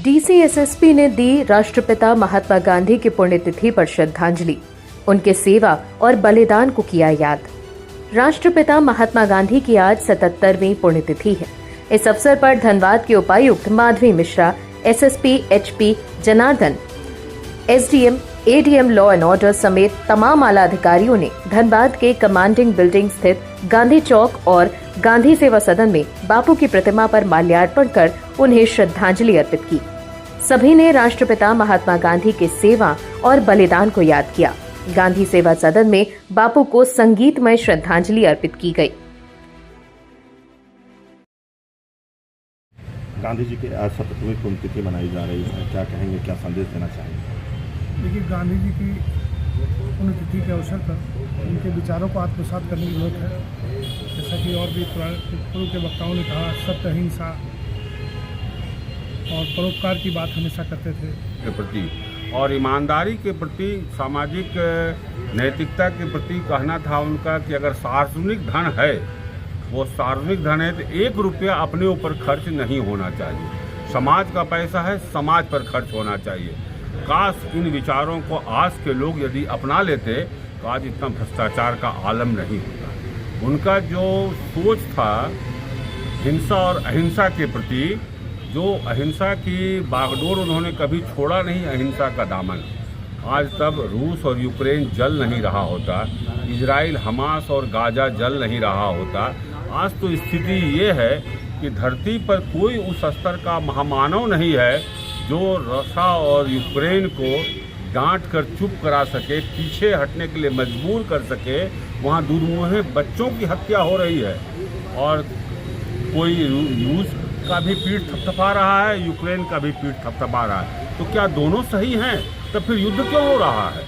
डीसीएसएसपी ने दी राष्ट्रपिता महात्मा गांधी की पुण्यतिथि पर श्रद्धांजलि। उनके सेवा और बलिदान को किया याद। राष्ट्रपिता महात्मा गांधी की आज 77वीं पुण्यतिथि है। इस अवसर पर धनबाद के उपायुक्त Madhavi Mishra, SSP HP Janardan, SDM, ADM law and order समेत तमाम आला अधिकारियों ने धनबाद के कमांडिंग बिल्डिंग स्थित गांधी चौक और गांधी सेवा सदन में बापू की प्रतिमा पर माल्यार्पण कर उन्हें श्रद्धांजलि अर्पित की। सभी ने राष्ट्रपिता महात्मा गांधी के सेवा और बलिदान को याद किया। गांधी सेवा सदन में बापू को संगीतमय श्रद्धांजलि अर्पित की गई। गांधी जी की आज 77वीं पुण्यतिथि मनाई जा रही है, क्या कहेंगे, क्या संदेश देना चाहेंगे? देखिए, गांधी जी की पुण्यतिथि के अवसर पर उनके विचारों को आत्मसात करने की जरूरत है। जैसा कि और भी पूर्व के वक्ताओं ने कहा, सत्य, अहिंसा और परोपकार की बात हमेशा करते थे के प्रति और ईमानदारी के प्रति, सामाजिक नैतिकता के प्रति कहना था उनका कि अगर सार्वजनिक धन है, वो सार्वजनिक धन है तो 1 रुपया अपने ऊपर खर्च नहीं होना चाहिए। समाज का पैसा है, समाज पर खर्च होना चाहिए। काश इन विचारों को आज के लोग यदि अपना लेते तो आज इतना भ्रष्टाचार का आलम नहीं होता। उनका जो सोच था हिंसा और अहिंसा के प्रति, जो अहिंसा की बागडोर उन्होंने कभी छोड़ा नहीं, अहिंसा का दामन। आज तब रूस और यूक्रेन जल नहीं रहा होता, इजराइल, हमास और गाजा जल नहीं रहा होता। आज तो स्थिति ये है कि धरती पर कोई उस स्तर का महामानव नहीं है जो रशिया और यूक्रेन को डांट कर चुप करा सके, पीछे हटने के लिए मजबूर कर सके। वहाँ दुर्मुहे बच्चों की हत्या हो रही है और कोई रूस का भी पीठ थपथपा रहा है, यूक्रेन का भी पीठ थपथपा रहा है। तो क्या दोनों सही हैं? तो फिर युद्ध क्यों हो रहा है?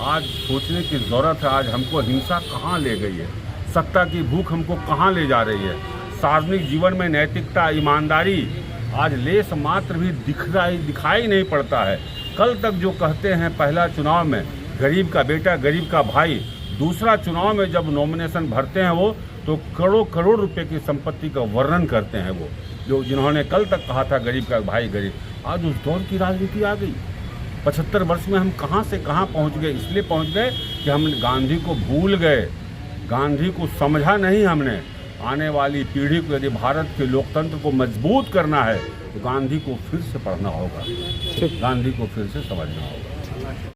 आज सोचने की ज़रूरत है। आज हमको हिंसा कहाँ ले गई है, सत्ता की भूख हमको कहाँ ले जा रही है। सार्वजनिक जीवन में नैतिकता, ईमानदारी आज लेस मात्र भी दिखाई नहीं पड़ता है। कल तक जो कहते हैं पहला चुनाव में गरीब का बेटा, गरीब का भाई, दूसरा चुनाव में जब नॉमिनेशन भरते हैं वो तो करोड़ों करोड़ रुपए की संपत्ति का वर्णन करते हैं। वो जो जिन्होंने कल तक कहा था गरीब का भाई गरीब, आज उस दौर की राजनीति आ गई। 75 वर्ष में हम कहाँ से कहाँ पहुँच गए। इसलिए पहुँच गए कि हम गांधी को भूल गए, गांधी को समझा नहीं हमने। आने वाली पीढ़ी को यदि भारत के लोकतंत्र को मजबूत करना है तो गांधी को फिर से पढ़ना होगा, गांधी को फिर से समझना होगा।